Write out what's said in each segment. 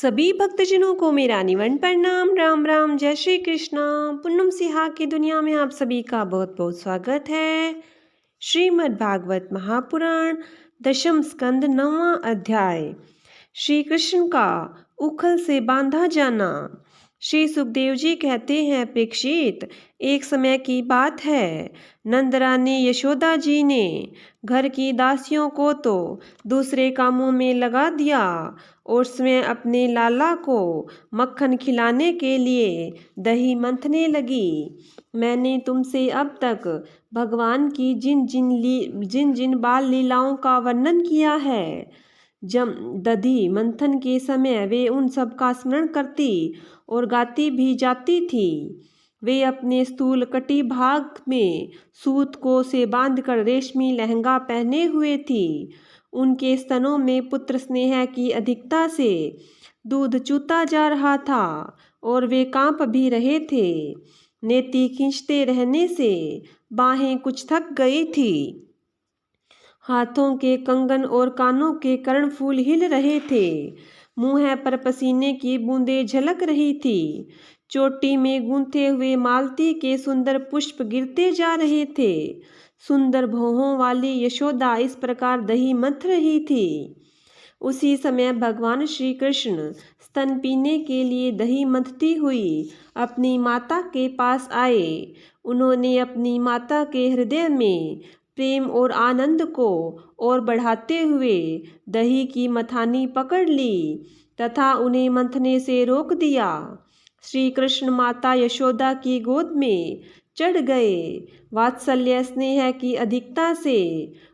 सभी भक्तजनों को मेरा निवन प्रणाम। राम राम, जय श्री कृष्णा। पूनम सिहा की दुनिया में आप सभी का बहुत बहुत स्वागत है। श्रीमद् भागवत महापुराण दशम स्कंद 9वां अध्याय, श्री कृष्ण का उखल से बांधा जाना। श्री सुखदेव जी कहते हैं, परीक्षित, एक समय की बात है, नंदरानी यशोदा जी ने घर की दासियों को तो दूसरे कामों में लगा दिया और स्वयं अपने लाला को मक्खन खिलाने के लिए दही मंथने लगी। मैंने तुमसे अब तक भगवान की जिन जिन बाल लीलाओं का वर्णन किया है, जब दधी मंथन के समय वे उन सब का स्मरण करती और गाती भी जाती थी। वे अपने स्थूल कटी भाग में सूत को से बांधकर रेशमी लहंगा पहने हुए थी। उनके स्तनों में पुत्र स्नेह की अधिकता से दूध चूता जा रहा था और वे कांप भी रहे थे। नेति खींचते रहने से बाहें कुछ थक गई थी। हाथों के कंगन और कानों के कर्णफूल हिल रहे थे। मुंह पर पसीने की बूंदें झलक रही थी। चोटी में गूंथे हुए मालती के सुंदर पुष्प गिरते जा रहे थे। सुंदर भौहों वाली यशोदा इस प्रकार दही मथ रही थी। उसी समय भगवान श्री कृष्ण स्तन पीने के लिए दही मथती हुई अपनी माता के पास आए। उन्होंने अपनी माता के हृदय में प्रेम और आनंद को और बढ़ाते हुए दही की मथानी पकड़ ली तथा उन्हें मंथने से रोक दिया। श्री कृष्ण माता यशोदा की गोद में चढ़ गए। वात्सल्य स्नेह की अधिकता से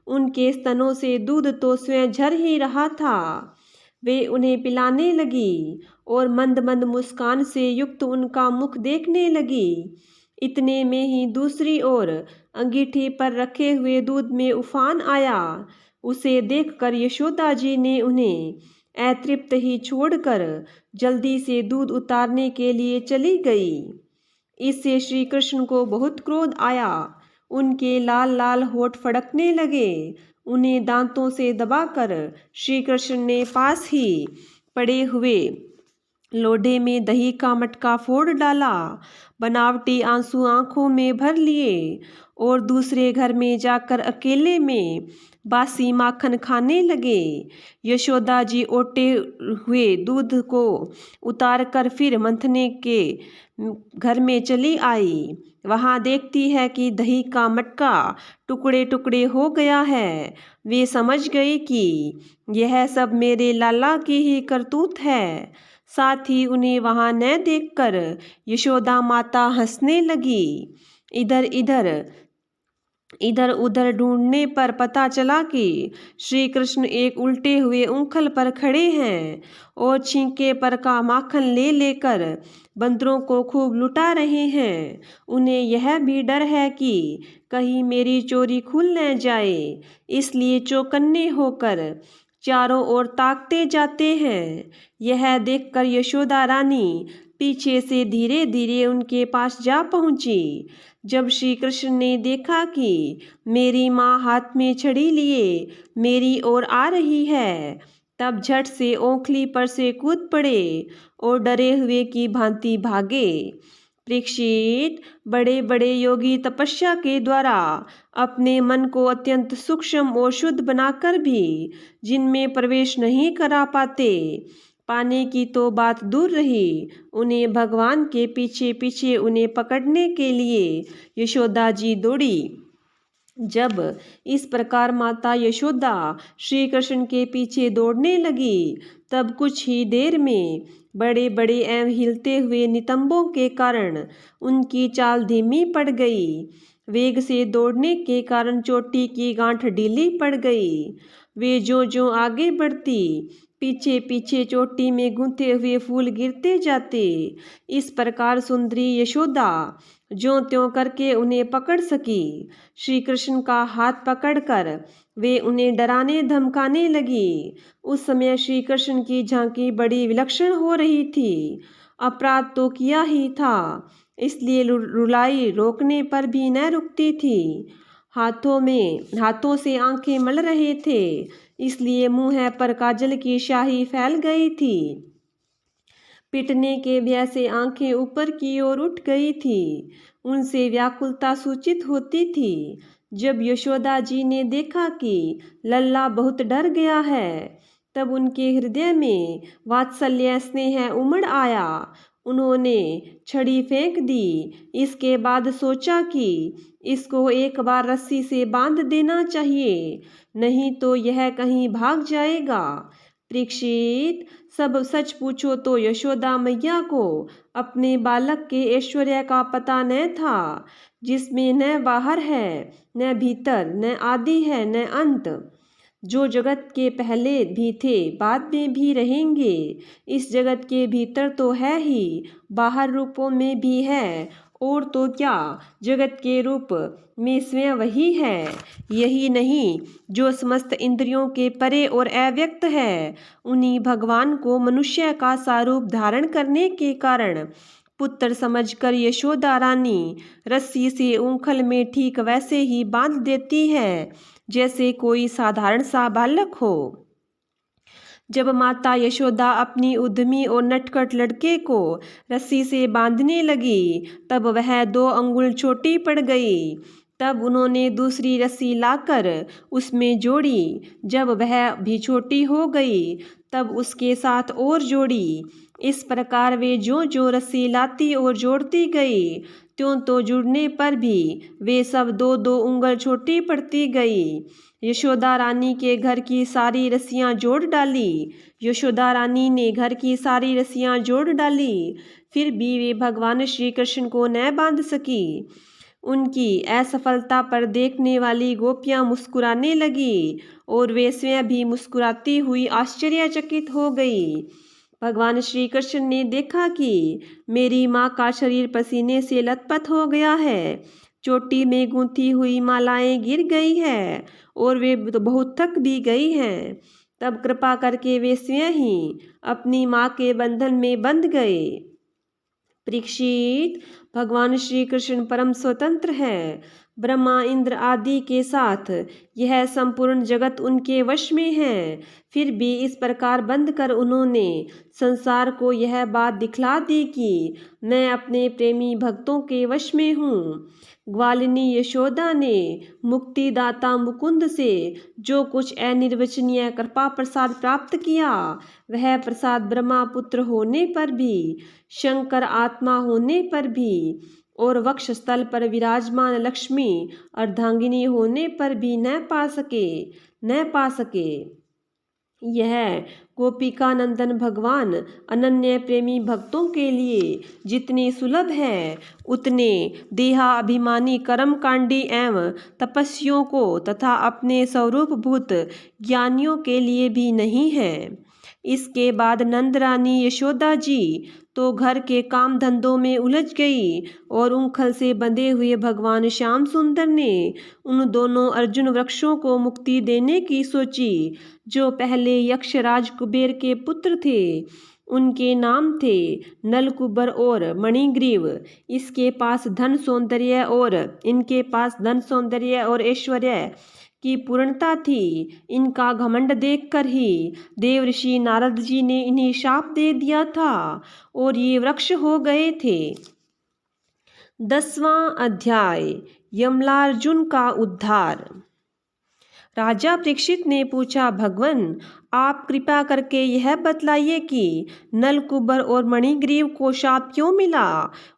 उनके स्तनों से दूध तो स्वयं झर ही रहा था। वे उन्हें पिलाने लगी और मंद मंद मुस्कान से युक्त उनका मुख देखने लगी। इतने में ही दूसरी ओर अंगीठी पर रखे हुए दूध में उफान आया। उसे देखकर यशोदा जी ने उन्हें अतृप्त ही छोड़कर जल्दी से दूध उतारने के लिए चली गई। इससे श्री कृष्ण को बहुत क्रोध आया। उनके लाल लाल होठ फड़कने लगे। उन्हें दांतों से दबाकर श्री कृष्ण ने पास ही पड़े हुए लोढ़े में दही का मटका फोड़ डाला। बनावटी आंसू आंखों में भर लिए और दूसरे घर में जाकर अकेले में बासी माखन खाने लगे। यशोदा जी ओटे हुए दूध को उतार कर फिर मंथने के घर में चली आई। वहाँ देखती है कि दही का मटका टुकड़े टुकड़े हो गया है। वे समझ गई कि यह सब मेरे लाला की ही करतूत है। साथ ही उन्हें वहाँ न देखकर यशोदा माता हंसने लगी। इधर उधर ढूंढने पर पता चला कि श्री कृष्ण एक उल्टे हुए उंखल पर खड़े हैं और छींके पर का माखन ले लेकर बंदरों को खूब लुटा रहे हैं। उन्हें यह भी डर है कि कहीं मेरी चोरी खुल न जाए, इसलिए चौकन्ने होकर चारों ओर ताकते जाते हैं। यह देखकर यशोदा रानी पीछे से धीरे धीरे उनके पास जा पहुंची। जब श्री कृष्ण ने देखा कि मेरी माँ हाथ में छड़ी लिए मेरी ओर आ रही है, तब झट से ओखली पर से कूद पड़े और डरे हुए की भांति भागे। परीक्षित, बड़े बड़े योगी तपस्या के द्वारा अपने मन को अत्यंत सूक्ष्म और शुद्ध बनाकर भी जिनमें प्रवेश नहीं करा पाने की तो बात दूर रही, उन्हें भगवान के पीछे पीछे उन्हें पकड़ने के लिए यशोदा जी दौड़ी। जब इस प्रकार माता यशोदा श्री कृष्ण के पीछे दौड़ने लगी, तब कुछ ही देर में बड़े बड़े एवं हिलते हुए नितंबों के कारण उनकी चाल धीमी पड़ गई। वेग से दौड़ने के कारण चोटी की गांठ ढीली पड़ गई। वे जो आगे बढ़ती, पीछे पीछे चोटी में गूंथे हुए फूल गिरते जाते। इस प्रकार सुंदरी यशोदा ज्यों त्यों करके उन्हें पकड़ सकी। श्री कृष्ण का हाथ पकड़कर वे उन्हें डराने धमकाने लगी। उस समय श्री कृष्ण की झांकी बड़ी विलक्षण हो रही थी। अपराध तो किया ही था, इसलिए रुलाई रोकने पर भी न रुकती थी। हाथों से आंखें मल रहे थे, इसलिए मुंह पर काजल की स्याही फैल गई थी। पिटने के भय से आंखें ऊपर की ओर उठ गई थी। उनसे व्याकुलता सूचित होती थी। जब यशोदा जी ने देखा कि लल्ला बहुत डर गया है, तब उनके हृदय में वात्सल्य स्नेह उमड़ आया। उन्होंने छड़ी फेंक दी। इसके बाद सोचा कि इसको एक बार रस्सी से बांध देना चाहिए, नहीं तो यह कहीं भाग जाएगा। परीक्षित, सब सच पूछो तो यशोदा मैया को अपने बालक के ऐश्वर्य का पता न था, जिसमें न बाहर है न भीतर, न आदि है न अंत, जो जगत के पहले भी थे बाद में भी रहेंगे। इस जगत के भीतर तो है ही, बाहर रूपों में भी है, और तो क्या जगत के रूप में स्वयं वही है। यही नहीं, जो समस्त इंद्रियों के परे और अव्यक्त है, उन्हीं भगवान को मनुष्य का स्वरूप धारण करने के कारण पुत्र समझकर यशोदा रानी रस्सी से ऊंखल में ठीक वैसे ही बांध देती है जैसे कोई साधारण सा बालक हो। जब माता यशोदा अपनी उद्यमी और नटखट लड़के को रस्सी से बांधने लगी, तब वह 2 अंगुल छोटी पड़ गई। तब उन्होंने दूसरी रस्सी लाकर उसमें जोड़ी। जब वह भी छोटी हो गई, तब उसके साथ और जोड़ी। इस प्रकार वे जो रस्सी लाती और जोड़ती गई, त्यों तो जुड़ने पर भी वे सब 2-2 उंगल छोटी पड़ती गई। यशोदा रानी के घर की सारी रस्सियाँ जोड़ डाली। यशोदा रानी ने घर की सारी रस्सियाँ जोड़ डाली, फिर भी वे भगवान श्री कृष्ण को न बांध सकी। उनकी असफलता पर देखने वाली गोपियाँ मुस्कुराने लगी और वे स्वयं भी मुस्कुराती हुई आश्चर्यचकित हो गई। भगवान श्री कृष्ण ने देखा कि मेरी माँ का शरीर पसीने से लथपथ हो गया है, चोटी में गूंथी हुई मालाएं गिर गई है और वे तो बहुत थक भी गई हैं। तब कृपा करके वे स्वयं ही अपनी माँ के बंधन में बंध गए। परीक्षित, भगवान श्री कृष्ण परम स्वतंत्र है। ब्रह्मा इंद्र आदि के साथ यह संपूर्ण जगत उनके वश में है। फिर भी इस प्रकार बंद कर उन्होंने संसार को यह बात दिखला दी कि मैं अपने प्रेमी भक्तों के वश में हूँ। ग्वालिनी यशोदा ने मुक्तिदाता मुकुंद से जो कुछ अनिर्वचनीय कृपा प्रसाद प्राप्त किया, वह प्रसाद ब्रह्मा पुत्र होने पर भी, शंकर आत्मा होने पर भी और वक्षस्थल पर विराजमान लक्ष्मी अर्धांगिनी होने पर भी न पा सके। यह गोपिका नंदन भगवान अनन्य प्रेमी भक्तों के लिए जितने सुलभ है, उतने देहाभिमानी कर्मकांडी एवं तपस्वियों को तथा अपने स्वरूपभूत ज्ञानियों के लिए भी नहीं है। इसके बाद नंद रानी यशोदा जी तो घर के काम धंधों में उलझ गई और ऊंखल से बंधे हुए भगवान श्याम सुंदर ने उन दोनों अर्जुन वृक्षों को मुक्ति देने की सोची, जो पहले यक्षराज कुबेर के पुत्र थे। उनके नाम थे नलकुबर और मणिग्रीव। इनके पास धन सौंदर्य और ऐश्वर्य की पूर्णता थी। इनका घमंड देखकर ही देव ऋषि नारद जी ने इन्हें शाप दे दिया था और ये वृक्ष हो गए थे। 10वां अध्याय, यमलार्जुन का उद्धार। राजा परीक्षित ने पूछा, भगवन, आप कृपा करके यह बतलाइए कि नलकुबर और मणिग्रीव को शाप क्यों मिला?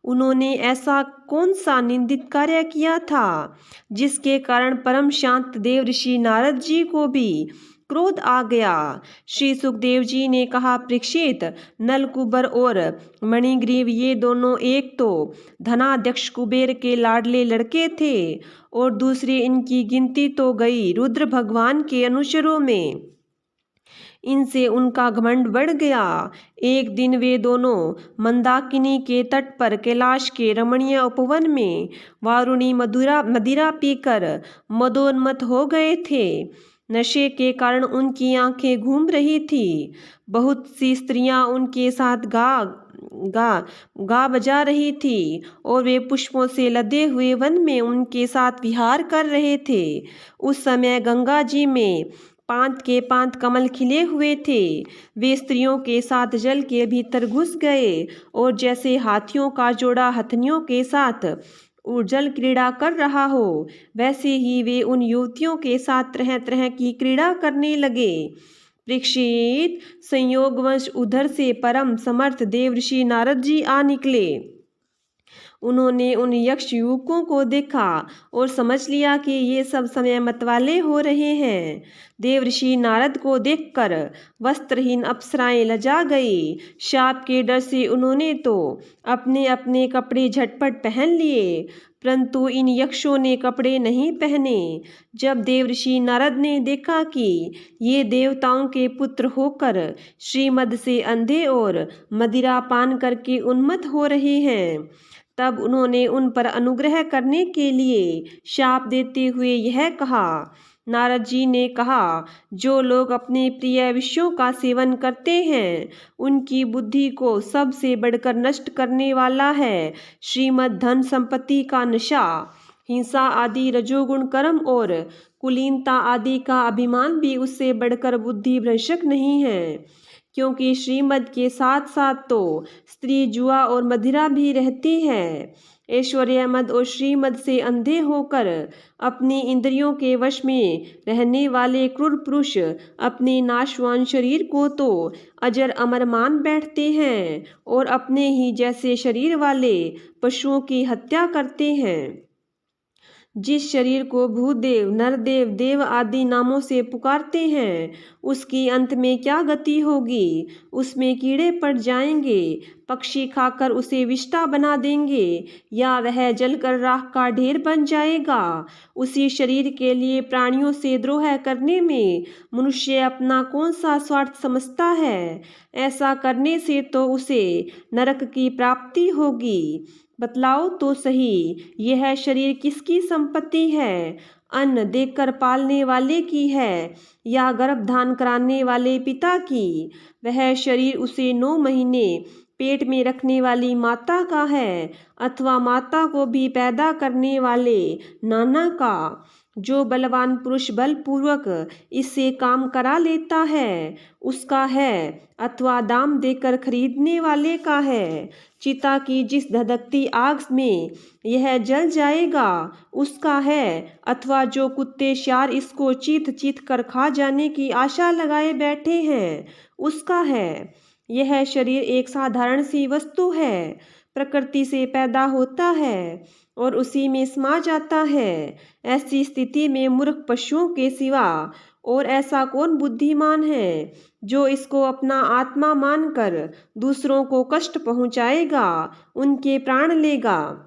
उन्होंने ऐसा कौन सा निंदित कार्य किया था जिसके कारण परम शांत देव ऋषि नारद जी को भी क्रोध आ गया? श्री सुखदेव जी ने कहा, परीक्षित, नलकुबर और मणिग्रीव ये दोनों एक तो धनाध्यक्ष कुबेर के लाडले लड़के थे और दूसरे इनकी गिनती तो गई रुद्र भगवान के अनुचरों में। इनसे उनका घमंड बढ़ गया। एक दिन वे दोनों मंदाकिनी के तट पर कैलाश के रमणीय उपवन में वारुणी मदिरा पीकर मदोन्मत्त हो गए थे। नशे के कारण उनकी आंखें घूम रही थी। बहुत सी स्त्रियां उनके साथ गा बजा रही थी और वे पुष्पों से लदे हुए वन में उनके साथ विहार कर रहे थे। उस समय गंगा जी में पांत के पांत कमल खिले हुए थे। वे स्त्रियों के साथ जल के भीतर घुस गए और जैसे हाथियों का जोड़ा हथनियों के साथ जल क्रीड़ा कर रहा हो, वैसे ही वे उन युवतियों के साथ तरह तरह की क्रीड़ा करने लगे। परीक्षित, संयोगवश उधर से परम समर्थ देवर्षि नारद जी आ निकले। उन्होंने उन यक्ष युवकों को देखा और समझ लिया कि ये सब समय मतवाले हो रहे हैं। देवर्षि नारद को देखकर वस्त्रहीन अप्सराएं लजा गई। शाप के डर से उन्होंने तो अपने अपने कपड़े झटपट पहन लिए, परंतु इन यक्षों ने कपड़े नहीं पहने। जब देवर्षि नारद ने देखा कि ये देवताओं के पुत्र होकर श्रीमद से अंधे और मदिरा पान करके उन्मत्त हो रहे हैं, तब उन्होंने उन पर अनुग्रह करने के लिए शाप देते हुए यह कहा। नारद जी ने कहा, जो लोग अपने प्रिय विषयों का सेवन करते हैं, उनकी बुद्धि को सबसे बढ़कर नष्ट करने वाला है श्रीमद् धन संपत्ति का नशा। हिंसा आदि रजोगुण कर्म और कुलीनता आदि का अभिमान भी उससे बढ़कर बुद्धि भ्रंशक नहीं है, क्योंकि श्रीमद के साथ साथ तो स्त्री जुआ और मदिरा भी रहती है। ऐश्वर्य मद और श्रीमद से अंधे होकर अपनी इंद्रियों के वश में रहने वाले क्रूर पुरुष अपने नाशवान शरीर को तो अजर अमर मान बैठते हैं और अपने ही जैसे शरीर वाले पशुओं की हत्या करते हैं। जिस शरीर को भूदेव, नरदेव, देव आदि नामों से पुकारते हैं, उसकी अंत में क्या गति होगी? उसमें कीड़े पड़ जाएंगे, पक्षी खाकर उसे विष्ठा बना देंगे, या वह जलकर राख का ढेर बन जाएगा। उसी शरीर के लिए प्राणियों से द्रोह करने में मनुष्य अपना कौन सा स्वार्थ समझता है? ऐसा करने से तो उसे नरक की प्राप्ति होगी। बतलाओ तो सही, यह शरीर किसकी संपत्ति है? अन्न देकर पालने वाले की है या गर्भधान कराने वाले पिता की? वह शरीर उसे 9 महीने पेट में रखने वाली माता का है अथवा माता को भी पैदा करने वाले नाना का? जो बलवान पुरुष बलपूर्वक इससे काम करा लेता है, उसका है अथवा दाम देकर खरीदने वाले का है? चिता की जिस धधकती आग में यह जल जाएगा, उसका है अथवा जो कुत्ते श्यार इसको चीत चीत कर खा जाने की आशा लगाए बैठे हैं, उसका है? यह शरीर एक साधारण सी वस्तु है, प्रकृति से पैदा होता है और उसी में समा जाता है। ऐसी स्थिति में मूर्ख पशुओं के सिवा और ऐसा कौन बुद्धिमान है जो इसको अपना आत्मा मानकर दूसरों को कष्ट पहुंचाएगा, उनके प्राण लेगा?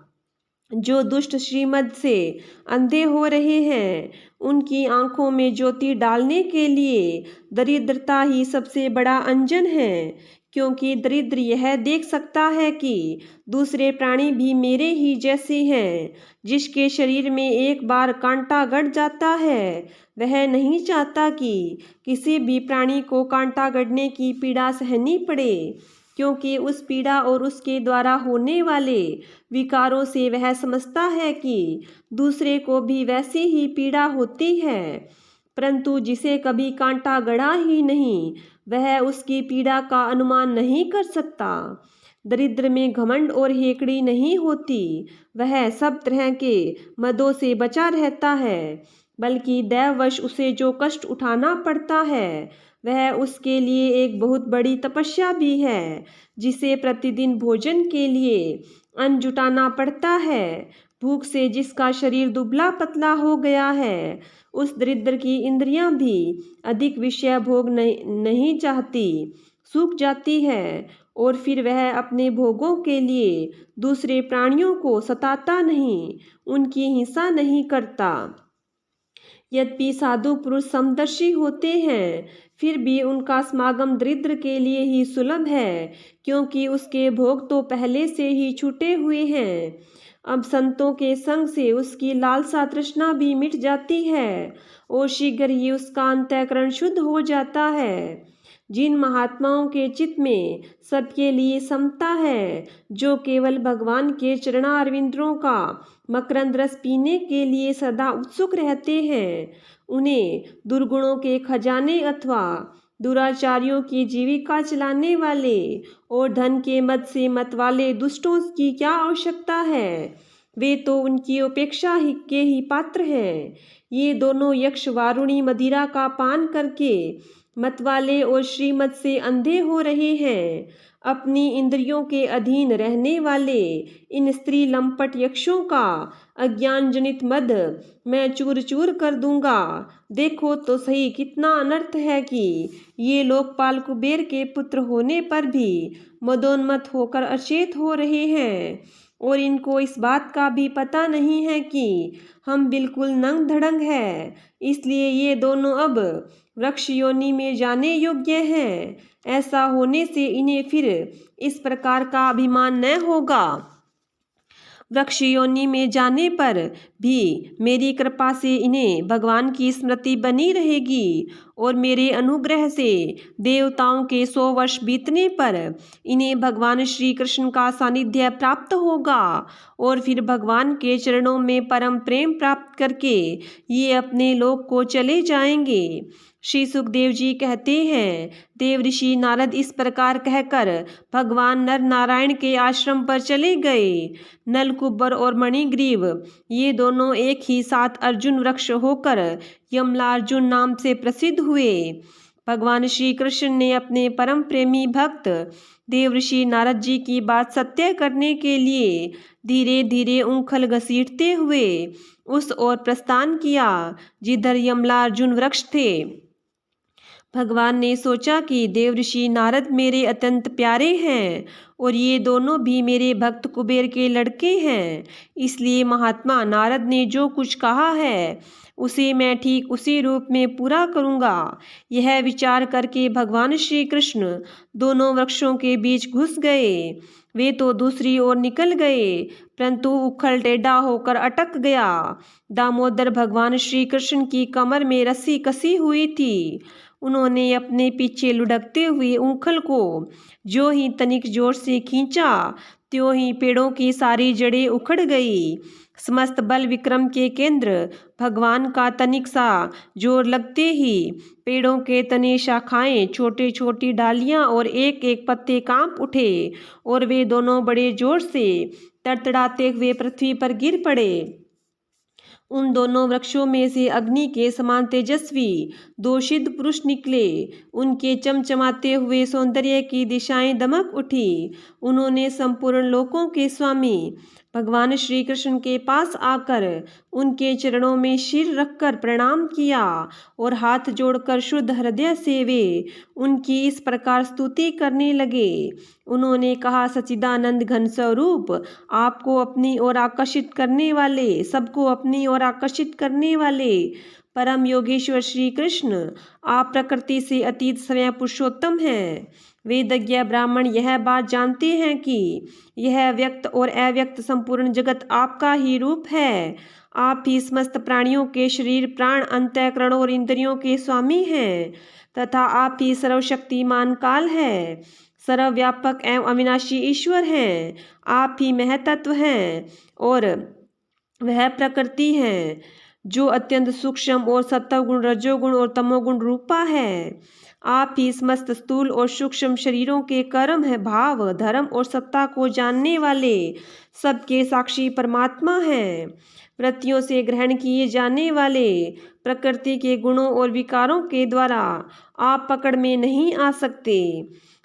जो दुष्ट श्रीमद से अंधे हो रहे हैं, उनकी आंखों में ज्योति डालने के लिए दरिद्रता ही सबसे बड़ा अंजन है, क्योंकि दरिद्र यह देख सकता है कि दूसरे प्राणी भी मेरे ही जैसे हैं। जिसके शरीर में एक बार कांटा गड़ जाता है, वह नहीं चाहता कि किसी भी प्राणी को कांटा गड़ने की पीड़ा सहनी पड़े, क्योंकि उस पीड़ा और उसके द्वारा होने वाले विकारों से वह समझता है कि दूसरे को भी वैसी ही पीड़ा होती है। परंतु जिसे कभी कांटा गड़ा ही नहीं, वह उसकी पीड़ा का अनुमान नहीं कर सकता। दरिद्र में घमंड और हेकड़ी नहीं होती, वह सब तरह के मदों से बचा रहता है, बल्कि दैववश उसे जो कष्ट उठाना पड़ता है, वह उसके लिए एक बहुत बड़ी तपस्या भी है। जिसे प्रतिदिन भोजन के लिए अन्न जुटाना पड़ता है, भूख से जिसका शरीर दुबला पतला हो गया है, उस दरिद्र की इंद्रियां भी अधिक विषय भोग नहीं चाहती, सूख जाती है और फिर वह अपने भोगों के लिए दूसरे प्राणियों को सताता नहीं, उनकी हिंसा नहीं करता। यद्यपि साधु पुरुष समदर्शी होते हैं, फिर भी उनका समागम दरिद्र के लिए ही सुलभ है, क्योंकि उसके भोग तो पहले से ही छूटे हुए हैं। अब संतों के संग से उसकी लालसा तृष्णा भी मिट जाती है और शीघ्र ही उसका अंतःकरण शुद्ध हो जाता है। जिन महात्माओं के चित्त में सबके लिए समता है, जो केवल भगवान के चरणारविंदों का मकरंद रस पीने के लिए सदा उत्सुक रहते हैं, उन्हें दुर्गुणों के खजाने अथवा दुराचारियों की जीविका चलाने वाले और धन के मद से मत वाले दुष्टों की क्या आवश्यकता है। वे तो उनकी उपेक्षा के ही पात्र हैं। ये दोनों यक्ष वारुणी मदिरा का पान करके मत वाले और श्रीमत से अंधे हो रहे हैं। अपनी इंद्रियों के अधीन रहने वाले इन स्त्री लंपट यक्षों का अज्ञान जनित मद मैं चूर चूर कर दूंगा। देखो तो सही कितना अनर्थ है कि ये लोकपाल कुबेर के पुत्र होने पर भी मदोन्मत्त होकर अचेत हो रहे हैं, और इनको इस बात का भी पता नहीं है कि हम बिल्कुल नंग धड़ंग है, इसलिए ये दोनों अब वृक्ष योनि में जाने योग्य हैं। ऐसा होने से इन्हें फिर इस प्रकार का अभिमान न होगा। वृक्ष योनि में जाने पर भी मेरी कृपा से इन्हें भगवान की स्मृति बनी रहेगी, और मेरे अनुग्रह से देवताओं के 100 वर्ष बीतने पर इन्हें भगवान श्री कृष्ण का सानिध्य प्राप्त होगा, और फिर भगवान के चरणों में परम प्रेम प्राप्त करके ये अपने लोक को चले जाएंगे। श्री सुखदेव जी कहते हैं, देव ऋषि नारद इस प्रकार कहकर भगवान नर नारायण के आश्रम पर चले गए। नलकुबर और मणिग्रीव ये दोनों एक ही साथ अर्जुन वृक्ष होकर यमलार्जुन नाम से प्रसिद्ध हुए। भगवान श्री कृष्ण ने अपने परम प्रेमी भक्त देव ऋषि नारद जी की बात सत्य करने के लिए धीरे धीरे ऊंखल घसीटते हुए उस ओर प्रस्थान किया जिधर यमलार्जुन वृक्ष थे। भगवान ने सोचा कि देव ऋषि नारद मेरे अत्यंत प्यारे हैं और ये दोनों भी मेरे भक्त कुबेर के लड़के हैं, इसलिए महात्मा नारद ने जो कुछ कहा है उसे मैं ठीक उसी रूप में पूरा करूँगा। यह विचार करके भगवान श्री कृष्ण दोनों वृक्षों के बीच घुस गए। वे तो दूसरी ओर निकल गए, परंतु उखल टेढ़ा होकर अटक गया। दामोदर भगवान श्री कृष्ण की कमर में रस्सी कसी हुई थी। उन्होंने अपने पीछे लुढ़कते हुए ऊंखल को जो ही तनिक जोर से खींचा, त्यों ही पेड़ों की सारी जड़ें उखड़ गई। समस्त बल विक्रम के केंद्र भगवान का तनिक सा जोर लगते ही पेड़ों के तने, शाखाएं, छोटी छोटी डालियां और एक एक पत्ते कांप उठे, और वे दोनों बड़े जोर से तड़तड़ाते हुए पृथ्वी पर गिर पड़े। उन दोनों वृक्षों में से अग्नि के समान तेजस्वी 2 सिद्ध पुरुष निकले। उनके चमचमाते हुए सौंदर्य की दिशाएं दमक उठी। उन्होंने संपूर्ण लोकों के स्वामी भगवान श्री कृष्ण के पास आकर उनके चरणों में सिर रखकर प्रणाम किया और हाथ जोड़कर शुद्ध हृदय से वे उनकी इस प्रकार स्तुति करने लगे। उन्होंने कहा, सच्चिदानंद घन स्वरूप, आपको अपनी ओर आकर्षित करने वाले, सबको अपनी ओर आकर्षित करने वाले परम योगेश्वर श्री कृष्ण, आप प्रकृति से अतीत स्वयं पुरुषोत्तम हैं। वेदज्ञ ब्राह्मण यह बात जानते हैं कि यह व्यक्त और अव्यक्त संपूर्ण जगत आपका ही रूप है। आप ही समस्त प्राणियों के शरीर, प्राण, अंतःकरण और इंद्रियों के स्वामी हैं तथा आप ही सर्वशक्तिमान काल है, सर्वव्यापक एवं अविनाशी ईश्वर हैं। आप ही महतत्व हैं और वह प्रकृति है जो अत्यंत सूक्ष्म और सत्वगुण, रजोगुण और तमोगुण रूपा है। आप ही समस्त स्थूल और सूक्ष्म शरीरों के कर्म है, भाव, धर्म और सत्ता को जानने वाले सबके साक्षी परमात्मा हैं। वृत्तियों से ग्रहण किए जाने वाले प्रकृति के गुणों और विकारों के द्वारा आप पकड़ में नहीं आ सकते।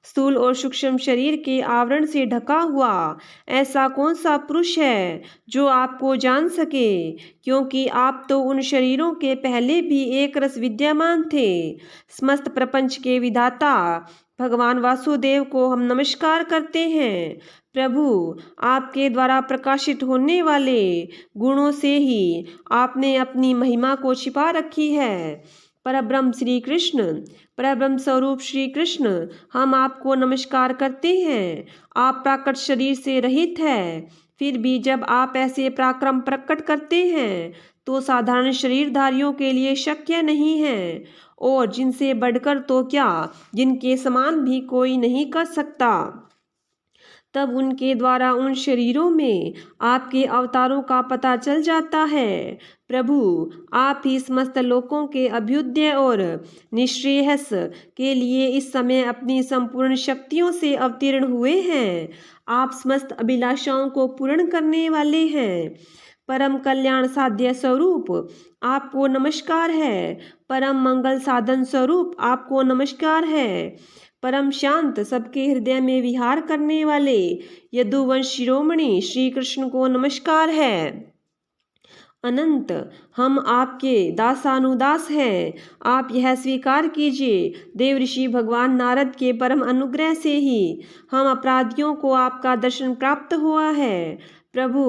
स्थूल और सूक्ष्म शरीर के आवरण से ढका हुआ ऐसा कौन सा पुरुष है जो आपको जान सके, क्योंकि आप तो उन शरीरों के पहले भी एक रस विद्यमान थे। समस्त प्रपंच के विधाता भगवान वासुदेव को हम नमस्कार करते हैं। प्रभु, आपके द्वारा प्रकाशित होने वाले गुणों से ही आपने अपनी महिमा को छिपा रखी है। परब्रह्म श्री कृष्ण, परब्रह्म स्वरूप श्री कृष्ण, हम आपको नमस्कार करते हैं। आप प्राकृत शरीर से रहित है, फिर भी जब आप ऐसे पराक्रम प्रकट करते हैं तो साधारण शरीरधारियों के लिए शक्य नहीं है, और जिनसे बढ़कर तो क्या, जिनके समान भी कोई नहीं कर सकता। तब उनके द्वारा उन शरीरों में आपके अवतारों का पता चल जाता है। प्रभु, आप ही समस्त लोकों के अभ्युदय और निःश्रेयस के लिए इस समय अपनी संपूर्ण शक्तियों से अवतीर्ण हुए हैं। आप समस्त अभिलाषाओं को पूर्ण करने वाले हैं। परम कल्याण साध्य स्वरूप आपको नमस्कार है। परम मंगल साधन स्वरूप आपको नमस्कार है। परम शांत सबके हृदय में विहार करने वाले यदुवंश शिरोमणि श्री कृष्ण को नमस्कार है। अनंत, हम आपके दासानुदास हैं। आप यह स्वीकार कीजिए, देव ऋषि भगवान नारद के परम अनुग्रह से ही हम अपराधियों को आपका दर्शन प्राप्त हुआ है। प्रभु,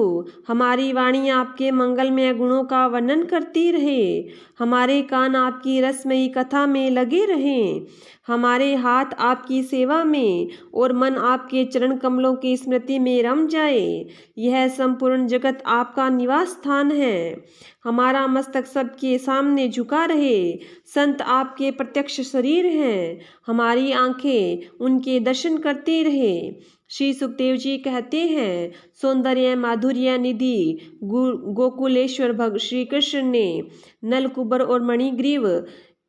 हमारी वाणी आपके मंगलमय गुणों का वर्णन करती रहे, हमारे कान आपकी रसमयी कथा में लगे रहें, हमारे हाथ आपकी सेवा में और मन आपके चरण कमलों की स्मृति में रम जाए। यह संपूर्ण जगत आपका निवास स्थान है। हमारा मस्तक सबके सामने झुका रहे। संत आपके प्रत्यक्ष शरीर हैं, हमारी आंखें उनके दर्शन करती रहे। श्री सुखदेव जी कहते हैं, सौंदर्य माधुर्य निधि गोकुलेश्वर श्री कृष्ण ने नलकुबर और मणिग्रीव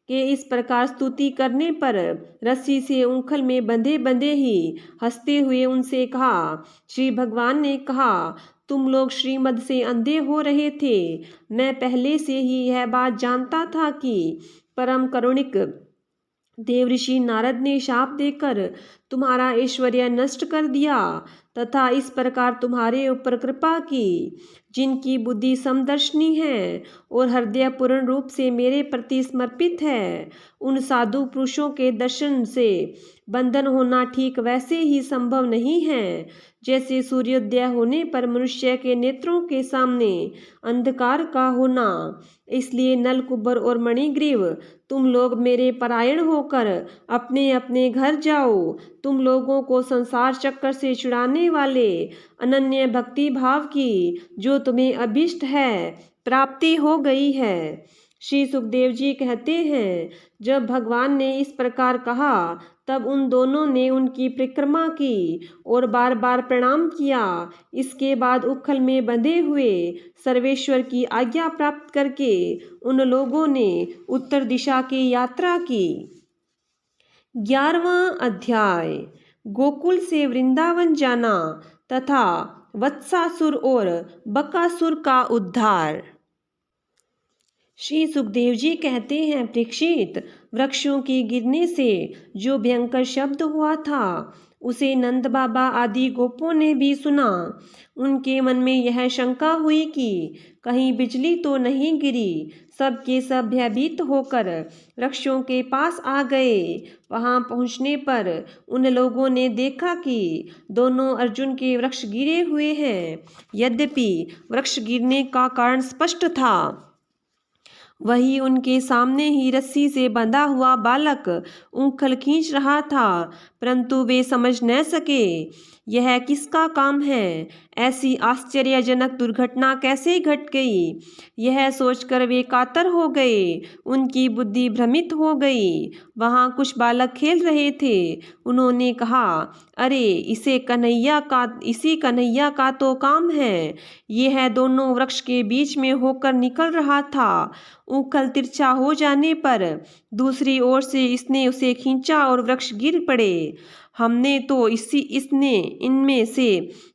के इस प्रकार स्तुति करने पर रस्सी से उंखल में बंधे बंधे ही हंसते हुए उनसे कहा। श्री भगवान ने कहा, तुम लोग श्रीमद से अंधे हो रहे थे। मैं पहले से ही यह बात जानता था कि परम करुणिक देव ऋषि नारद ने शाप देकर तुम्हारा ऐश्वर्य नष्ट कर दिया तथा इस प्रकार तुम्हारे ऊपर कृपा की। जिनकी बुद्धि समदर्शनी है और हृदय पूर्ण रूप से मेरे प्रति समर्पित है, उन साधु पुरुषों के दर्शन से बंधन होना ठीक वैसे ही संभव नहीं है जैसे सूर्योदय होने पर मनुष्य के नेत्रों के सामने अंधकार का होना। इसलिए नलकुबर और मणिग्रीव, तुम लोग मेरे परायण होकर अपने अपने घर जाओ। तुम लोगों को संसार चक्कर से छुड़ाने वाले अनन्य भक्ति भाव की जो तुम्हें अभिष्ट है प्राप्ति हो गई है। श्री सुखदेव जी कहते हैं, जब भगवान ने इस प्रकार कहा तब उन दोनों ने उनकी परिक्रमा की और बार बार प्रणाम किया। इसके बाद उखल में बंधे हुए सर्वेश्वर की आज्ञा प्राप्त करके उन लोगों ने उत्तर दिशा की यात्रा की। 11वां अध्याय, गोकुल से वृंदावन जाना तथा वत्सासुर और बकासुर का उद्धार। श्री सुखदेव जी कहते हैं, परीक्षित, वृक्षों के गिरने से जो भयंकर शब्द हुआ था उसे नंद बाबा आदि गोपों ने भी सुना। उनके मन में यह शंका हुई कि कहीं बिजली तो नहीं गिरी। सब के सब भयभीत होकर वृक्षों के पास आ गए। वहां पहुंचने पर उन लोगों ने देखा कि दोनों अर्जुन के वृक्ष गिरे हुए हैं। यद्यपि वृक्ष गिरने का कारण स्पष्ट था, वही उनके सामने ही रस्सी से बंधा हुआ बालक उंगल खींच रहा था, परंतु वे समझ न सके यह किसका काम है। ऐसी आश्चर्यजनक दुर्घटना कैसे घट गई, यह सोचकर वे कातर हो गए। उनकी बुद्धि भ्रमित हो गई। वहाँ कुछ बालक खेल रहे थे। उन्होंने कहा, अरे इसी कन्हैया का तो काम है। यह दोनों वृक्ष के बीच में होकर निकल रहा था। उखल तिरछा हो जाने पर दूसरी ओर से इसने उसे खींचा और वृक्ष गिर पड़े। हमने तो इसने इनमें से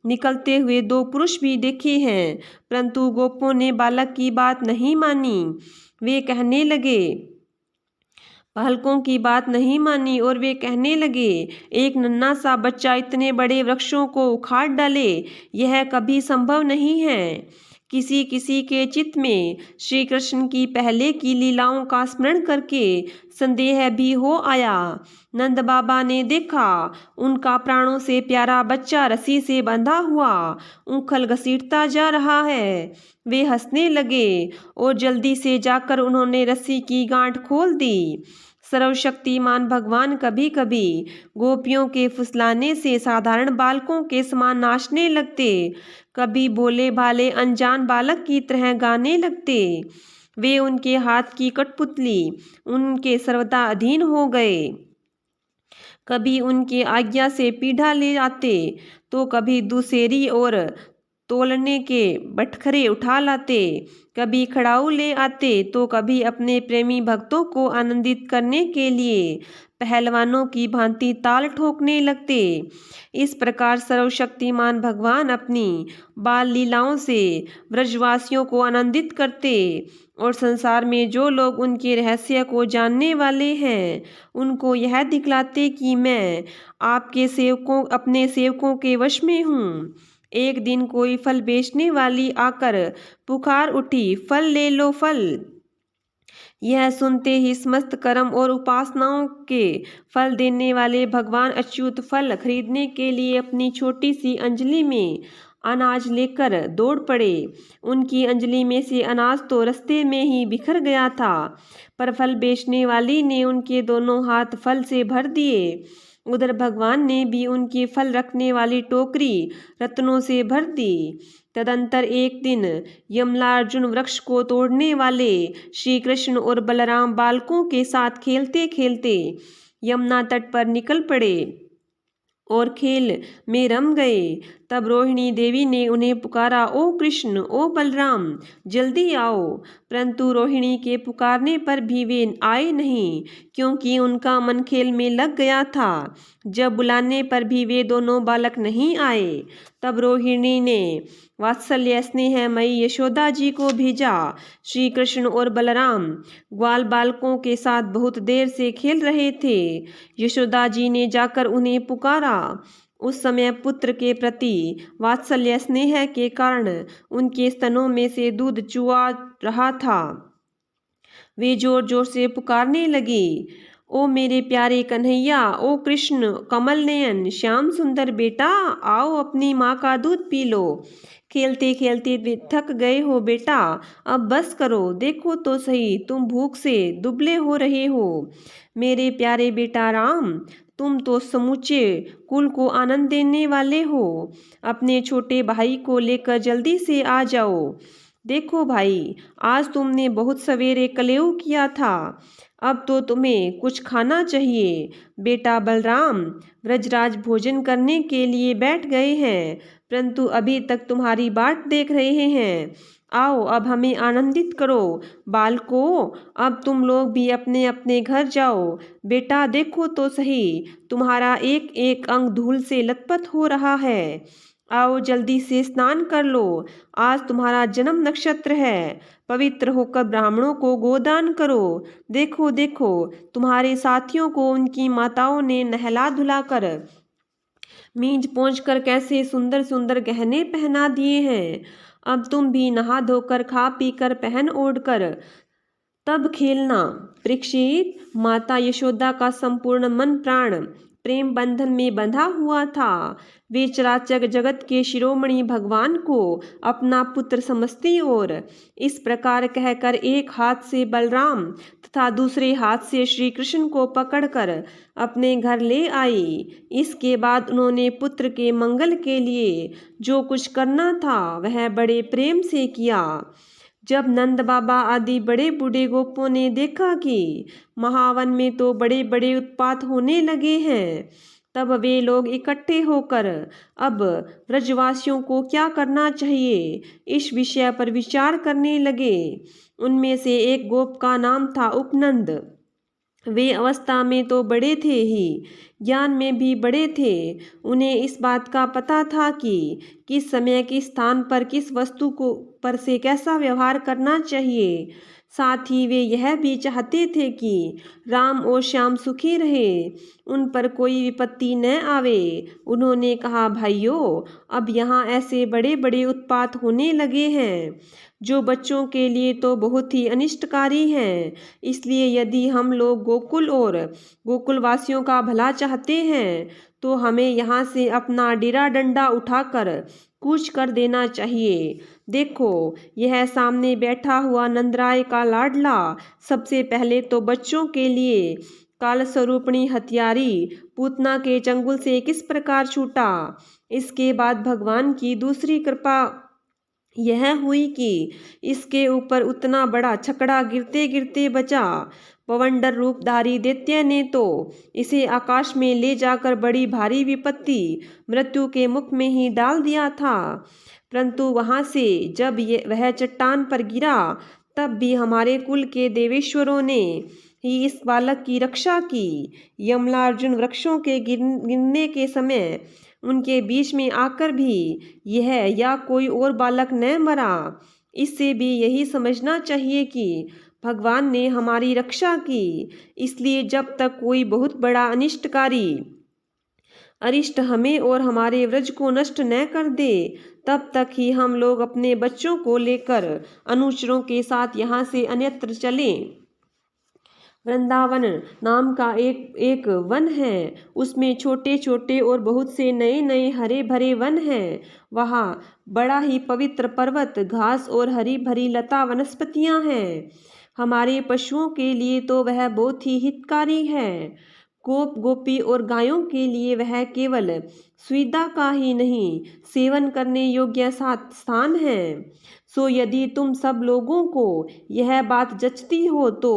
निकलते हुए 2 पुरुष भी देखे हैं, परंतु गोपों ने बालक की बात नहीं मानी। वे कहने लगे बालकों की बात नहीं मानी और वे कहने लगे, एक नन्हा सा बच्चा इतने बड़े वृक्षों को उखाड़ डाले, यह कभी संभव नहीं है। किसी किसी के चित्त में श्री कृष्ण की पहले की लीलाओं का स्मरण करके संदेह भी हो आया। नंद बाबा ने देखा उनका प्राणों से प्यारा बच्चा रस्सी से बंधा हुआ उंगल घसीटता जा रहा है। वे हंसने लगे और जल्दी से जाकर उन्होंने रस्सी की गांठ खोल दी। सर्वशक्तिमान भगवान कभी कभी गोपियों के फुसलाने से साधारण बालकों के समान नाचने लगते, कभी भोले भाले अनजान बालक की तरह गाने लगते। वे उनके हाथ की कठपुतली उनके सर्वदा अधीन हो गए। कभी उनके आज्ञा से पीढ़ा ले आते तो कभी दुसेरी और तोलने के बटखरे उठा लाते, कभी खड़ाऊ ले आते तो कभी अपने प्रेमी भक्तों को आनंदित करने के लिए पहलवानों की भांति ताल ठोकने लगते। इस प्रकार सर्वशक्तिमान भगवान अपनी बाल लीलाओं से ब्रजवासियों को आनंदित करते और संसार में जो लोग उनके रहस्य को जानने वाले हैं उनको यह दिखलाते कि मैं आपके सेवकों अपने सेवकों के वश में हूँ। एक दिन कोई फल बेचने वाली आकर पुकार उठी, फल ले लो फल। यह सुनते ही समस्त कर्म और उपासनाओं के फल देने वाले भगवान अच्युत फल खरीदने के लिए अपनी छोटी सी अंजलि में अनाज लेकर दौड़ पड़े। उनकी अंजलि में से अनाज तो रास्ते में ही बिखर गया था, पर फल बेचने वाली ने उनके दोनों हाथ फल से भर दिए। उधर भगवान ने भी उनकी फल रखने वाली टोकरी रत्नों से भर दी। तदंतर एक दिन यमलार्जुन वृक्ष को तोड़ने वाले श्री कृष्ण और बलराम बालकों के साथ खेलते खेलते यमुना तट पर निकल पड़े और खेल में रम गए। तब रोहिणी देवी ने उन्हें पुकारा, ओ कृष्ण, ओ बलराम, जल्दी आओ। परंतु रोहिणी के पुकारने पर भी वे आए नहीं, क्योंकि उनका मन खेल में लग गया था। जब बुलाने पर भी वे दोनों बालक नहीं आए, तब रोहिणी ने वात्सल्य स्नेहमयी यशोदा जी को भेजा। श्री कृष्ण और बलराम ग्वाल बालकों के साथ बहुत देर से खेल रहे थे। यशोदा जी ने जाकर उन्हें पुकारा। उस समय पुत्र के प्रति वात्सल्य स्नेह के कारण उनके स्तनों में से दूध चुआ रहा था। वे जोर जोर से पुकारने लगी, ओ मेरे प्यारे कन्हैया, ओ कृष्ण कमल नयन, श्याम सुंदर बेटा, आओ अपनी माँ का दूध पी लो। खेलते खेलते वे थक गए हो बेटा, अब बस करो, देखो तो सही तुम भूख से दुबले हो रहे हो। मेरे प्यारे बेटा राम, तुम तो समूचे कुल को आनंद देने वाले हो। अपने छोटे भाई को लेकर जल्दी से आ जाओ। देखो भाई, आज तुमने बहुत सवेरे कलेऊ किया था, अब तो तुम्हें कुछ खाना चाहिए। बेटा बलराम ब्रजराज भोजन करने के लिए बैठ गए हैं, परंतु अभी तक तुम्हारी बाट देख रहे हैं। आओ अब हमें आनंदित करो। बालकों, अब तुम लोग भी अपने अपने घर जाओ। बेटा देखो तो सही, तुम्हारा एक एक अंग धूल से लथपथ हो रहा है। आओ जल्दी से स्नान कर लो, आज तुम्हारा जन्म नक्षत्र है। पवित्र होकर ब्राह्मणों को गोदान करो। देखो देखो, तुम्हारे साथियों को उनकी माताओं ने नहला धुलाकर मींज पोंछ कर कैसे सुंदर सुंदर गहने पहना दिए हैं। अब तुम भी नहा धोकर खा पी कर पहन ओढ़ कर तब खेलना। परीक्षित, माता यशोदा का संपूर्ण मन प्राण प्रेम बंधन में बंधा हुआ था। वे चराचर जगत के शिरोमणि भगवान को अपना पुत्र समझती और इस प्रकार कहकर एक हाथ से बलराम तथा दूसरे हाथ से श्री कृष्ण को पकड़कर अपने घर ले आई। इसके बाद उन्होंने पुत्र के मंगल के लिए जो कुछ करना था वह बड़े प्रेम से किया। जब नंद बाबा आदि बड़े बूढ़े गोपों ने देखा कि महावन में तो बड़े बड़े उत्पात होने लगे हैं, तब वे लोग इकट्ठे होकर अब ब्रजवासियों को क्या करना चाहिए इस विषय पर विचार करने लगे। उनमें से एक गोप का नाम था उपनंद। वे अवस्था में तो बड़े थे ही, ज्ञान में भी बड़े थे। उन्हें इस बात का पता था कि किस समय किस स्थान पर किस वस्तु को पर से कैसा व्यवहार करना चाहिए। साथ ही वे यह भी चाहते थे कि राम और श्याम सुखी रहे, उन पर कोई विपत्ति न आवे। उन्होंने कहा, भाइयों, अब यहाँ ऐसे बड़े बड़े उत्पात होने लगे हैं जो बच्चों के लिए तो बहुत ही अनिष्टकारी हैं। इसलिए यदि हम लोग गोकुल और गोकुलवासियों का भला चाहते चाहते हैं तो हमें यहाँ से अपना डेरा डंडा उठाकर कूच कर देना चाहिए। देखो, यह सामने बैठा हुआ नंदराय का लाडला सबसे पहले तो बच्चों के लिए कालस्वरूपिणी हत्यारी पूतना के चंगुल से किस प्रकार छूटा। इसके बाद भगवान की दूसरी कृपा यह हुई कि इसके ऊपर उतना बड़ा छकड़ा गिरते गिरते बचा। पवंडर रूपधारी दैत्य ने तो इसे आकाश में ले जाकर बड़ी भारी विपत्ति मृत्यु के मुख में ही डाल दिया था। परंतु वहां से जब वह चट्टान पर गिरा तब भी हमारे कुल के देवेश्वरों ने ही इस बालक की रक्षा की। यमलार्जुन वृक्षों के गिरने के समय उनके बीच में आकर भी यह या कोई और बालक न मरा। इससे भी यही समझना चाहिए कि भगवान ने हमारी रक्षा की। इसलिए जब तक कोई बहुत बड़ा अनिष्टकारी अरिष्ट हमें और हमारे व्रज को नष्ट न कर दे तब तक ही हम लोग अपने बच्चों को लेकर अनुचरों के साथ यहाँ से अन्यत्र चलें। वृंदावन नाम का एक वन है, उसमें छोटे छोटे और बहुत से नए नए हरे भरे वन हैं। वहाँ बड़ा ही पवित्र पर्वत, घास और हरी भरी लता वनस्पतियाँ हैं। हमारे पशुओं के लिए तो वह बहुत ही हितकारी है। गोप गोपी और गायों के लिए वह केवल सुविधा का ही नहीं, सेवन करने योग्य स्थान है। सो यदि तुम सब लोगों को यह बात जचती हो तो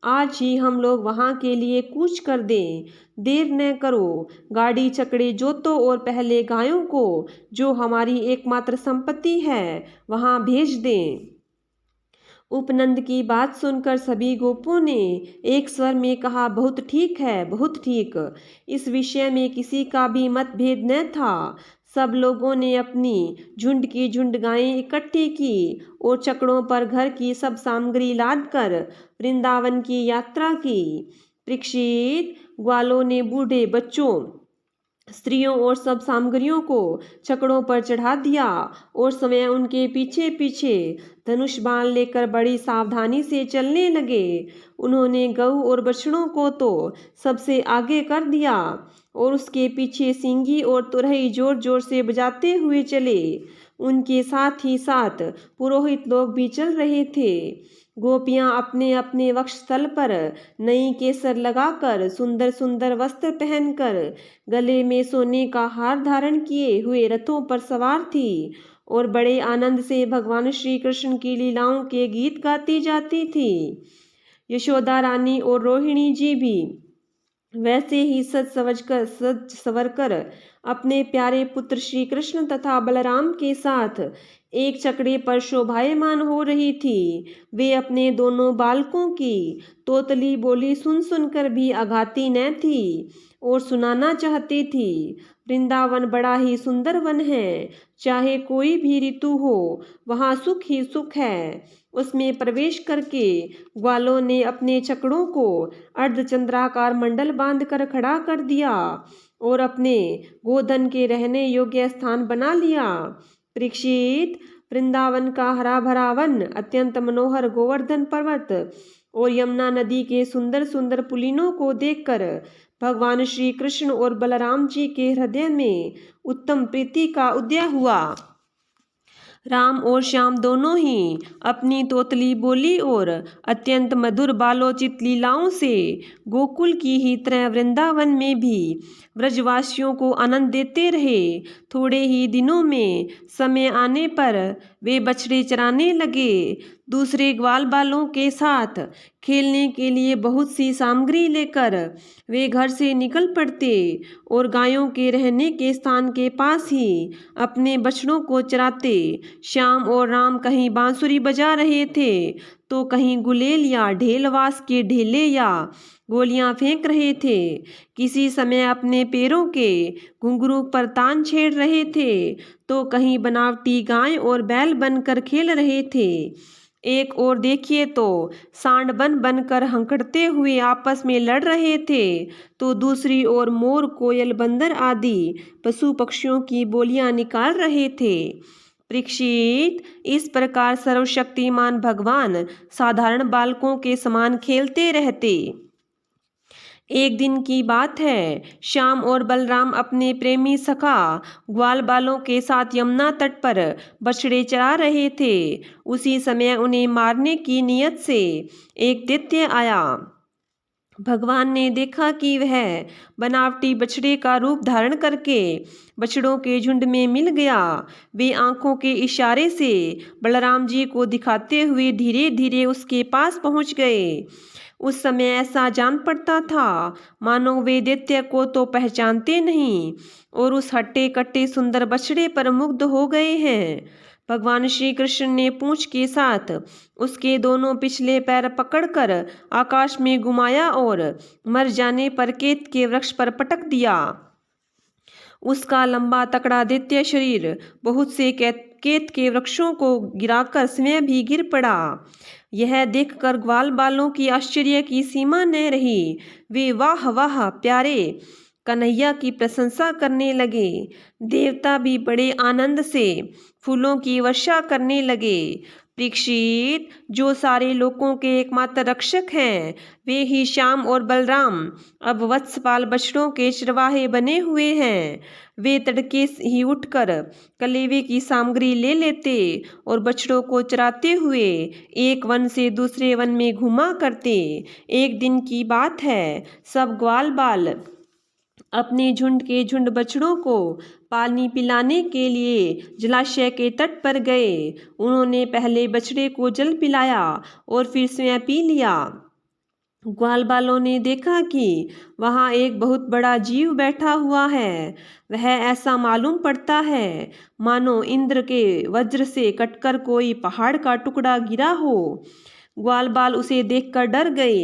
आज ही हम लोग वहाँ के लिए कूच कर दें। देर न करो, गाड़ी चकड़े जोतो और पहले गायों को, जो हमारी एकमात्र संपत्ति है, वहाँ भेज दें। उपनंद की बात सुनकर सभी गोपों ने एक स्वर में कहा, बहुत ठीक है, बहुत ठीक। इस विषय में किसी का भी मतभेद न था। सब लोगों ने अपनी झुंड की झुंड गायें इकट्ठी की और चकड़ों पर घर की सब सामग्री लादकर वृंदावन की यात्रा की। परीक्षित, ग्वालों ने बूढ़े, बच्चों, स्त्रियों और सब सामग्रियों को छकड़ों पर चढ़ा दिया और समय उनके पीछे पीछे धनुष बाण लेकर बड़ी सावधानी से चलने लगे। उन्होंने गऊ और बछड़ों को तो सबसे आगे कर दिया और उसके पीछे सींगी और तुरही जोर जोर से बजाते हुए चले। उनके साथ ही साथ पुरोहित लोग भी चल रहे थे। गोपियां अपने अपने वक्षस्थल पर नई केसर लगाकर, सुंदर सुंदर वस्त्र पहनकर, गले में सोने का हार धारण किए हुए रथों पर सवार थी और बड़े आनंद से भगवान श्री कृष्ण की लीलाओं के गीत गाती जाती थी। यशोदा रानी और रोहिणी जी भी वैसे ही सज सवर कर अपने प्यारे पुत्र श्री कृष्ण तथा बलराम के साथ एक चकड़े पर शोभायमान हो रही थी। वे अपने दोनों बालकों की तोतली बोली सुन सुनकर भी आघाती न थी और सुनाना चाहती थी। वृंदावन बड़ा ही सुंदर वन है, चाहे कोई भी ऋतु हो वहाँ सुख ही सुख है। उसमें प्रवेश करके ग्वालों ने अपने छकड़ों को अर्धचंद्राकार मंडल बांधकर खड़ा कर दिया और अपने गोधन के रहने योग्य स्थान बना लिया। परीक्षित, वृंदावन का हरा भरा वन, अत्यंत मनोहर गोवर्धन पर्वत और यमुना नदी के सुंदर सुंदर पुलिनों को देखकर भगवान श्री कृष्ण और बलराम जी के हृदय में उत्तम प्रीति का उदय हुआ। राम और श्याम दोनों ही अपनी तोतली बोली और अत्यंत मधुर बालोचित लीलाओं से गोकुल की ही तरह वृंदावन में भी व्रजवासियों को आनंद देते रहे। थोड़े ही दिनों में समय आने पर वे बछड़े चराने लगे। दूसरे ग्वाल बालों के साथ खेलने के लिए बहुत सी सामग्री लेकर वे घर से निकल पड़ते और गायों के रहने के स्थान के पास ही अपने बछड़ों को चराते। श्याम और राम कहीं बांसुरी बजा रहे थे तो कहीं गुलेल या ढेलवास के ढेले या गोलियां फेंक रहे थे। किसी समय अपने पैरों के घुंघरू पर तान छेड़ रहे थे तो कहीं बनावटी गाय और बैल बनकर खेल रहे थे। एक और देखिए तो सांड बनकर हंकड़ते हुए आपस में लड़ रहे थे तो दूसरी ओर मोर, कोयल, बंदर आदि पशु पक्षियों की बोलियां निकाल रहे थे। परीक्षित, इस प्रकार सर्वशक्तिमान भगवान साधारण बालकों के समान खेलते रहते। एक दिन की बात है, श्याम और बलराम अपने प्रेमी सखा ग्वाल बालों के साथ यमुना तट पर बछड़े चरा रहे थे। उसी समय उन्हें मारने की नीयत से एक दैत्य आया। भगवान ने देखा कि वह बनावटी बछड़े का रूप धारण करके बछड़ों के झुंड में मिल गया। वे आंखों के इशारे से बलराम जी को दिखाते हुए धीरे धीरे उसके पास पहुंच गए। उस समय ऐसा जान पड़ता था मानो वे दैत्य को तो पहचानते नहीं और उस हट्टे कट्टे सुंदर बछड़े पर मुग्ध हो गए हैं। भगवान श्री कृष्ण ने पूंछ के साथ उसके दोनों पिछले पैर पकड़कर आकाश में घुमाया और मर जाने पर केत के वृक्ष पर पटक दिया। उसका लंबा तकड़ा दैत्य शरीर बहुत से केत के वृक्षों को गिराकर स्वयं भी गिर पड़ा। यह देखकर ग्वाल बालों की आश्चर्य की सीमा न रही। वे वाह वाह प्यारे कन्हैया की प्रशंसा करने लगे। देवता भी बड़े आनंद से फूलों की वर्षा करने लगे। परीक्षित, जो सारे लोगों के एकमात्र रक्षक हैं, वे ही श्याम और बलराम अब वत्सपाल बछड़ों के चरवाहे बने हुए हैं। वे तड़के ही उठकर कलेवे की सामग्री ले लेते और बछड़ों को चराते हुए एक वन से दूसरे वन में घुमा करते। एक दिन की बात है, सब ग्वाल बाल अपने झुंड के झुंड बछड़ों को पानी पिलाने के लिए जलाशय के तट पर गए। उन्होंने पहले बछड़े को जल पिलाया और फिर स्वयं पी लिया। ग्वाल बालों ने देखा कि वहाँ एक बहुत बड़ा जीव बैठा हुआ है। वह ऐसा मालूम पड़ता है मानो इंद्र के वज्र से कटकर कोई पहाड़ का टुकड़ा गिरा हो। ग्वाल बाल उसे देखकर डर गए।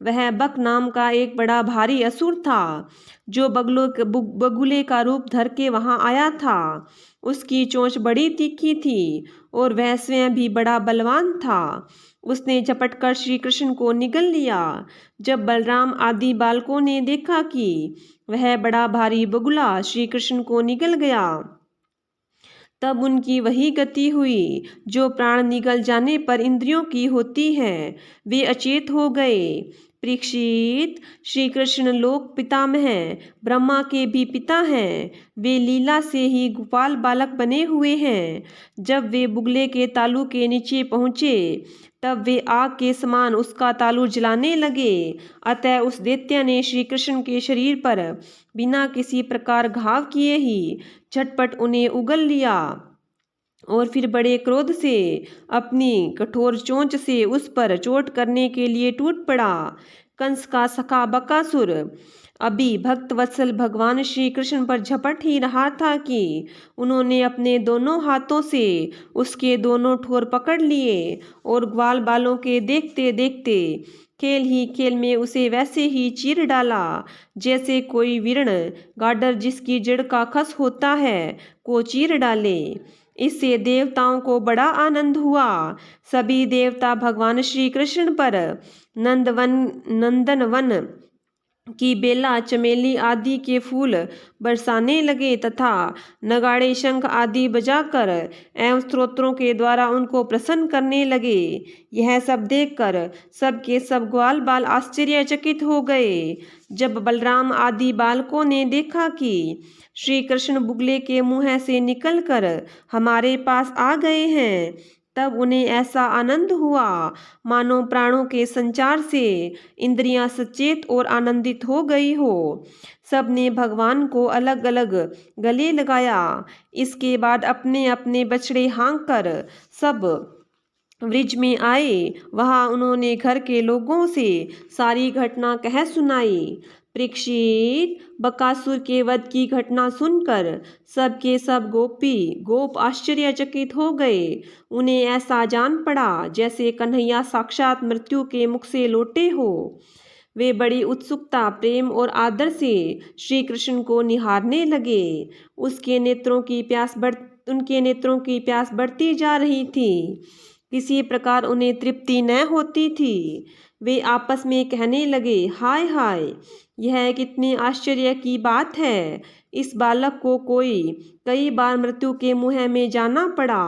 वह बक नाम का एक बड़ा भारी असुर था जो बगुले का रूप धर के वहां आया था। उसकी चोंच बड़ी तीखी थी और वह स्वयं भी बड़ा बलवान था। उसने झपटकर श्री कृष्ण को निगल लिया। जब बलराम आदि बालकों ने देखा कि वह बड़ा भारी बगुला श्री कृष्ण को निगल गया, तब उनकी वही गति हुई जो प्राण निगल जाने पर इंद्रियों की होती है। वे अचेत हो गए। परीक्षित, श्री कृष्ण लोक पितामह हैं, ब्रह्मा के भी पिता हैं। वे लीला से ही गोपाल बालक बने हुए हैं। जब वे बुगले के तालू के नीचे पहुँचे तब वे आग के समान उसका तालू जलाने लगे। अतः उस दैत्य ने श्री कृष्ण के शरीर पर बिना किसी प्रकार घाव किए ही झटपट उन्हें उगल लिया और फिर बड़े क्रोध से अपनी कठोर चोंच से उस पर चोट करने के लिए टूट पड़ा। कंस का सखा बकासुर अभी भक्त वत्सल भगवान श्री कृष्ण पर झपट ही रहा था कि उन्होंने अपने दोनों हाथों से उसके दोनों ठोर पकड़ लिए और ग्वाल बालों के देखते देखते खेल ही खेल में उसे वैसे ही चीर डाला जैसे कोई विरण गाडर जिसकी जड़ का खस होता है को चीर डाले। इससे देवताओं को बड़ा आनंद हुआ। सभी देवता भगवान श्री कृष्ण पर नंदनवन की बेला, चमेली आदि के फूल बरसाने लगे तथा नगाड़े, शंख आदि बजाकर एवं स्तोत्रों के द्वारा उनको प्रसन्न करने लगे। यह सब देखकर सब के सब ग्वाल बाल आश्चर्यचकित हो गए। जब बलराम आदि बालकों ने देखा कि श्री कृष्ण बुगले के मुंह से निकलकर हमारे पास आ गए हैं, तब उन्हें ऐसा आनंद हुआ मानो प्राणों के संचार से इंद्रियां सचेत और आनंदित हो गई हो। सब ने भगवान को अलग अलग गले लगाया। इसके बाद अपने अपने बछड़े हाँक कर सब वृज में आए। वहां उन्होंने घर के लोगों से सारी घटना कह सुनाई। परीक्षित, बकासुर के वध की घटना सुनकर सब के सब गोप आश्चर्यचकित हो गए। उन्हें ऐसा जान पड़ा जैसे कन्हैया साक्षात मृत्यु के मुख से लौटे हो। वे बड़ी उत्सुकता, प्रेम और आदर से श्री कृष्ण को निहारने लगे। उनके नेत्रों की प्यास बढ़ती जा रही थी। किसी प्रकार उन्हें तृप्ति न होती थी। वे आपस में कहने लगे, हाय हाय, यह कितने आश्चर्य की बात है इस बालक को कई बार मृत्यु के मुँह में जाना पड़ा,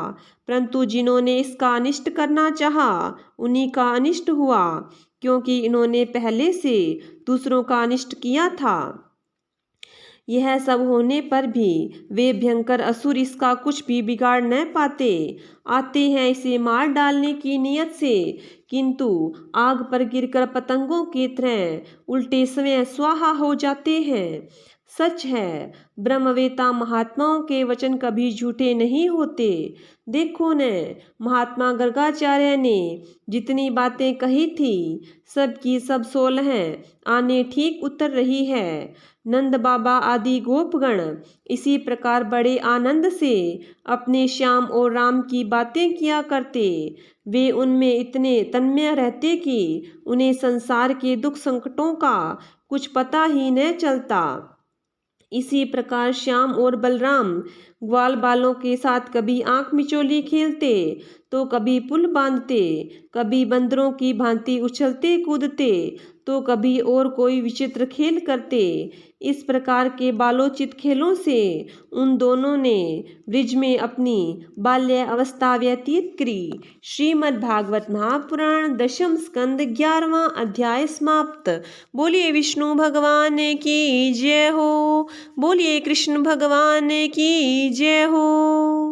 परंतु जिन्होंने इसका अनिष्ट करना चाहा उन्हीं का अनिष्ट हुआ, क्योंकि इन्होंने पहले से दूसरों का अनिष्ट किया था। यह सब होने पर भी वे भयंकर असुर इसका कुछ भी बिगाड़ न पाते। आते हैं इसे मार डालने की नियत से, किंतु आग पर गिरकर पतंगों की तरह उल्टे स्वयं स्वाहा हो जाते हैं। सच है, ब्रह्मवेता महात्माओं के वचन कभी झूठे नहीं होते। देखो न, महात्मा गर्गाचार्य ने जितनी बातें कही थी सब की सब 16 आने ठीक उतर रही है। नंद बाबा आदि गोपगण इसी प्रकार बड़े आनंद से अपने श्याम और राम की बातें किया करते। वे उनमें इतने तन्मय रहते कि उन्हें संसार के दुख संकटों का कुछ पता ही न चलता। इसी प्रकार श्याम और बलराम ग्वाल बालों के साथ कभी आंख मिचोली खेलते, तो कभी पुल बांधते, कभी बंदरों की भांति उछलते कूदते, तो कभी और कोई विचित्र खेल करते। इस प्रकार के बालोचित खेलों से उन दोनों ने ब्रिज में अपनी बाल्य अवस्था व्यतीत करी। श्रीमद् भागवत महापुराण 10वीं स्कंद 11वां अध्याय समाप्त। बोलिए विष्णु भगवान की जय हो। बोलिए कृष्ण भगवान की जय हो।